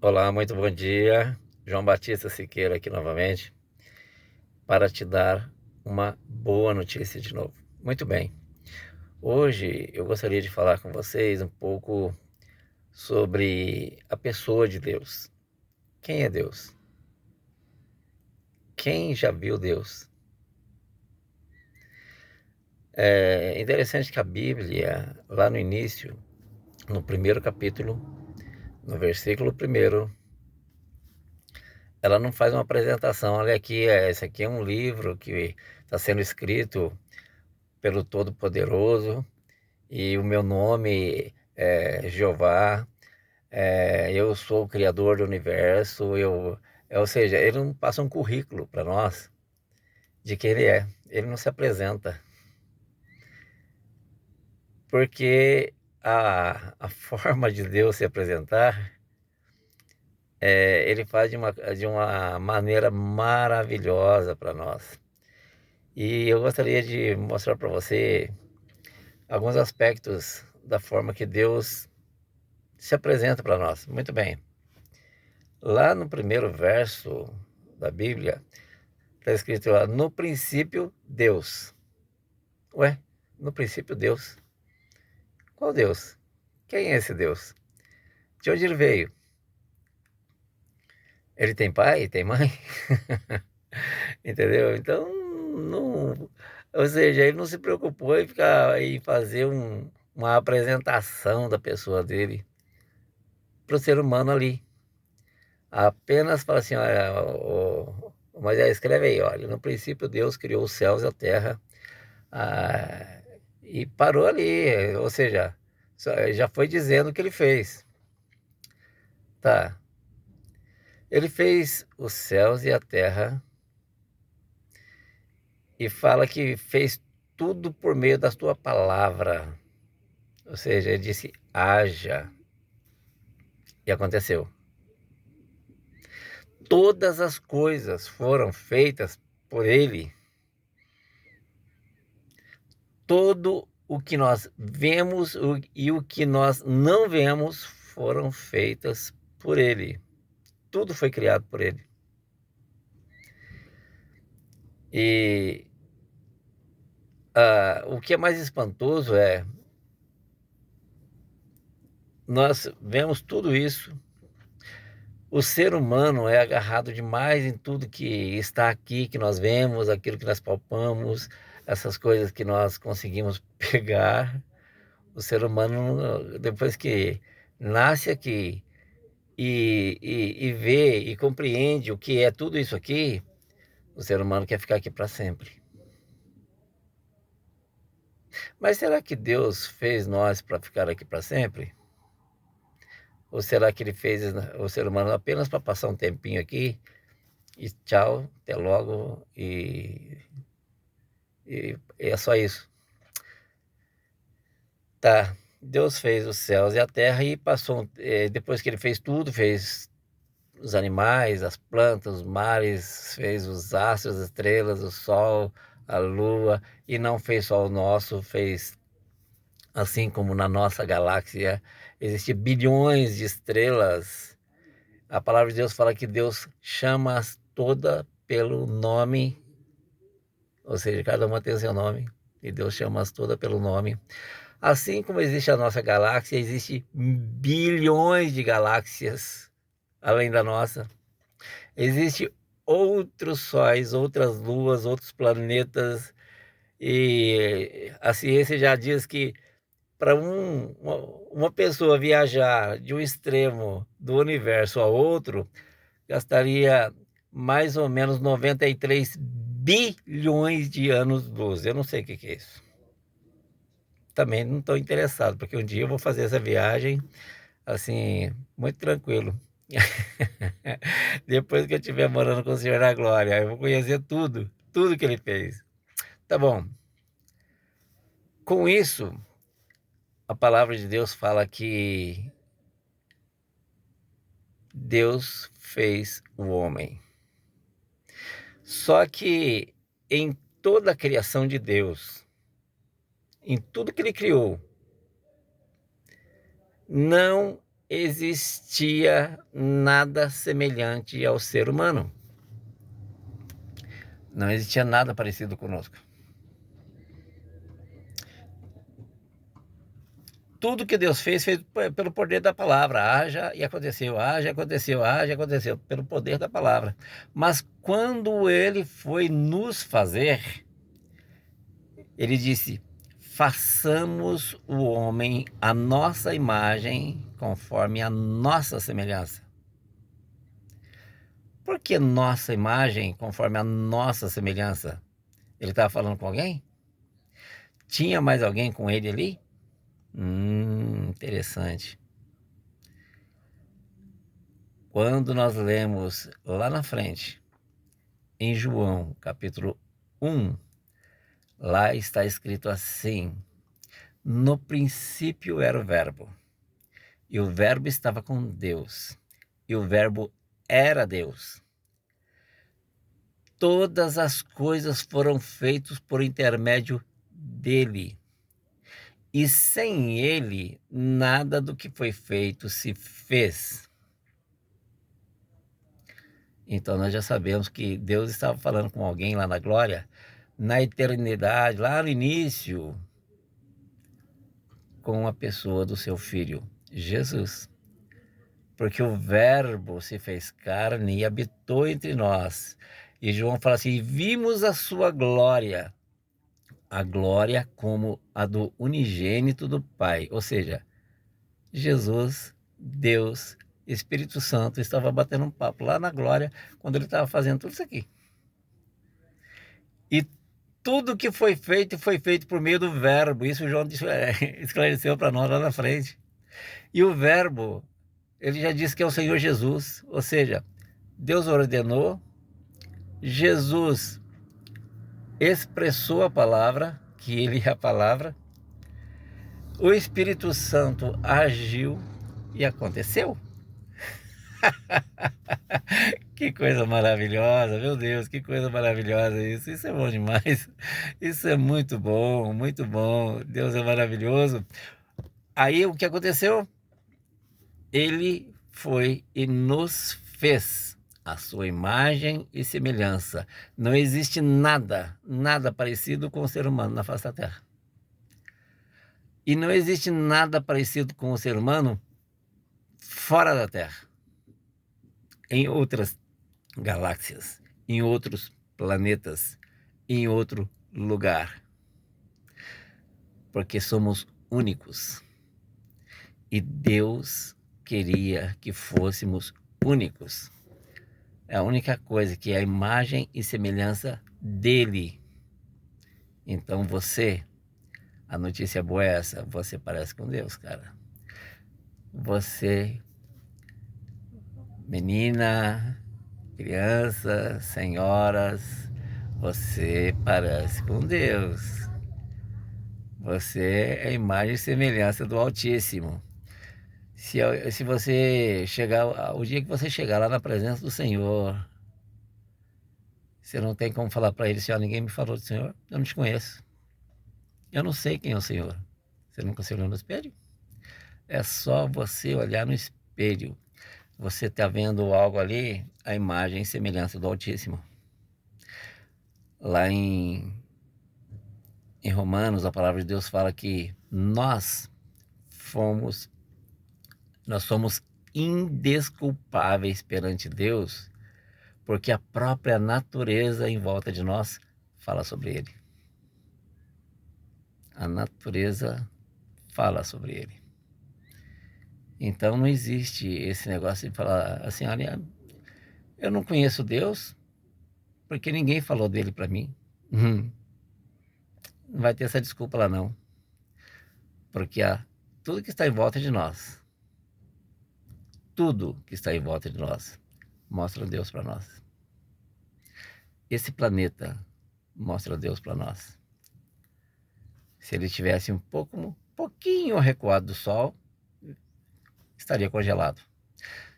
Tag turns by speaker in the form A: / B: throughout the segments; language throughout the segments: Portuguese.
A: Olá, muito bom dia. João Batista Siqueira aqui novamente para te dar uma boa notícia de novo. Muito bem. Hoje eu gostaria de falar com vocês um pouco sobre a pessoa de Deus. Quem é Deus? Quem já viu Deus? É interessante que a Bíblia, lá no início, no primeiro capítulo, no versículo primeiro, ela não faz uma apresentação. Olha aqui, esse aqui é um livro que está sendo escrito pelo Todo-Poderoso, e o meu nome é Jeová, eu sou o Criador do Universo, ou seja, ele não passa um currículo para nós de quem ele é, ele não se apresenta, porque a forma de Deus se apresentar, ele faz de uma maneira maravilhosa para nós. E eu gostaria de mostrar para você alguns aspectos da forma que Deus se apresenta para nós. Muito bem. Lá no primeiro verso da Bíblia, está escrito lá, no princípio, Deus. Ué, no princípio, Deus. Qual Deus? Quem é esse Deus? De onde ele veio? Ele tem pai? Tem mãe? Entendeu? Então, não, ou seja, ele não se preocupou em fazer uma apresentação da pessoa dele para o ser humano ali. Apenas fala assim, olha, mas escreve aí, olha, no princípio Deus criou os céus e a terra, e parou ali, ou seja, já foi dizendo o que ele fez, tá? Ele fez os céus e a terra e fala que fez tudo por meio da sua palavra, ou seja, ele disse haja e aconteceu. Todas as coisas foram feitas por ele. Todo o que nós vemos e o que nós não vemos foram feitas por ele. Tudo foi criado por ele. E o que é mais espantoso é, nós vemos tudo isso, o ser humano é agarrado demais em tudo que está aqui, que nós vemos, aquilo que nós palpamos, essas coisas que nós conseguimos pegar. O ser humano, depois que nasce aqui e vê e compreende o que é tudo isso aqui, o ser humano quer ficar aqui para sempre. Mas será que Deus fez nós para ficar aqui para sempre? Ou será que ele fez o ser humano apenas para passar um tempinho aqui e tchau, até logo, e é só isso? Tá, Deus fez os céus e a terra e passou, depois que ele fez tudo, fez os animais, as plantas, os mares, fez os astros, as estrelas, o sol, a lua, e não fez só o nosso, fez assim como na nossa galáxia existem bilhões de estrelas. A palavra de Deus fala que Deus chama-as toda pelo nome, ou seja, cada uma tem o seu nome, e Deus chama-as toda pelo nome. Assim como existe a nossa galáxia, existe bilhões de galáxias além da nossa. Existe outros sóis, outras luas, outros planetas, e a ciência já diz que para uma pessoa viajar de um extremo do universo a outro, gastaria mais ou menos 93 bilhões de anos-luz. Eu não sei o que é isso. Também não estou interessado, porque um dia eu vou fazer essa viagem, assim, muito tranquilo. Depois que eu estiver morando com o Senhor na glória, eu vou conhecer tudo, tudo que ele fez. Tá bom. Com isso, a palavra de Deus fala que Deus fez o homem. Só que em toda a criação de Deus, em tudo que ele criou, não existia nada semelhante ao ser humano. Não existia nada parecido conosco. Tudo que Deus fez pelo poder da palavra. Haja e aconteceu, haja e aconteceu, haja e aconteceu, pelo poder da palavra. Mas quando ele foi nos fazer, ele disse: façamos o homem à nossa imagem, conforme a nossa semelhança. Por que nossa imagem, conforme a nossa semelhança? Ele estava falando com alguém? Tinha mais alguém com ele ali? Interessante. Quando nós lemos lá na frente, em João, capítulo 1, lá está escrito assim: no princípio era o Verbo, e o Verbo estava com Deus, e o Verbo era Deus. Todas as coisas foram feitas por intermédio dele. E sem ele, nada do que foi feito se fez. Então nós já sabemos que Deus estava falando com alguém lá na glória, na eternidade, lá no início, com a pessoa do seu Filho, Jesus. Porque o Verbo se fez carne e habitou entre nós. E João fala assim: vimos a sua glória, a glória como a do unigênito do Pai. Ou seja, Jesus, Deus, Espírito Santo estava batendo um papo lá na glória quando ele estava fazendo tudo isso aqui. E tudo que foi feito por meio do Verbo. Isso o João esclareceu para nós lá na frente. E o Verbo, ele já disse que é o Senhor Jesus. Ou seja, Deus ordenou, Jesus expressou a palavra, que ele é a palavra, o Espírito Santo agiu e aconteceu. Que coisa maravilhosa, meu Deus, que coisa maravilhosa isso. Isso é bom demais. Isso é muito bom, muito bom. Deus é maravilhoso. Aí o que aconteceu? Ele foi e nos fez a sua imagem e semelhança. Não existe nada, nada parecido com o ser humano na face da terra. E não existe nada parecido com o ser humano fora da terra, em outras galáxias, em outros planetas, em outro lugar. Porque somos únicos. E Deus queria que fôssemos únicos. É a única coisa que é a imagem e semelhança dele. Então você, a notícia boa é essa: você parece com Deus, cara. Você, menina, criança, senhoras, você parece com Deus. Você é a imagem e semelhança do Altíssimo. Se você chegar, o dia que você chegar lá na presença do Senhor, você não tem como falar para ele assim: ó, ninguém me falou do Senhor, eu não te conheço. Eu não sei quem é o Senhor. Você nunca se olhou no espelho? É só você olhar no espelho. Você está vendo algo ali, a imagem e semelhança do Altíssimo. Lá em Romanos, a palavra de Deus fala que nós somos indesculpáveis perante Deus, porque a própria natureza em volta de nós fala sobre ele. A natureza fala sobre ele. Então não existe esse negócio de falar assim: olha, eu não conheço Deus porque ninguém falou dele para mim. Não vai ter essa desculpa lá não. Porque tudo que está em volta de nós, tudo que está em volta de nós, mostra Deus para nós. Esse planeta mostra Deus para nós. Se ele tivesse um pouquinho recuado do Sol, estaria congelado.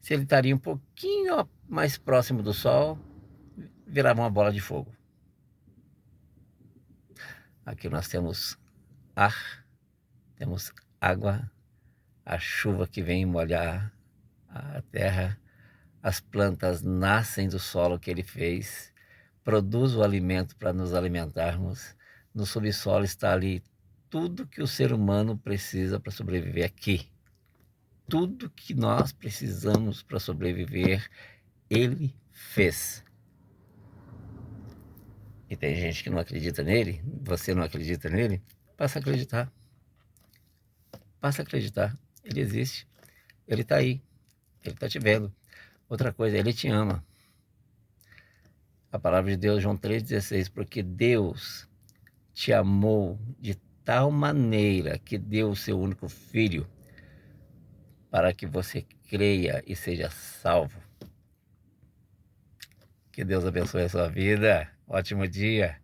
A: Se ele estaria um pouquinho mais próximo do Sol, virava uma bola de fogo. Aqui nós temos ar, temos água, a chuva que vem molhar a terra, as plantas nascem do solo que ele fez, produz o alimento para nos alimentarmos. No subsolo está ali tudo que o ser humano precisa para sobreviver aqui. Tudo que nós precisamos para sobreviver, ele fez. E tem gente que não acredita nele, você não acredita nele, passa a acreditar. Passa a acreditar. Ele existe. Ele está aí. Ele está te vendo. Outra coisa, ele te ama. A palavra de Deus, João 3,16, porque Deus te amou de tal maneira que deu o seu único filho para que você creia e seja salvo. Que Deus abençoe a sua vida. Ótimo dia.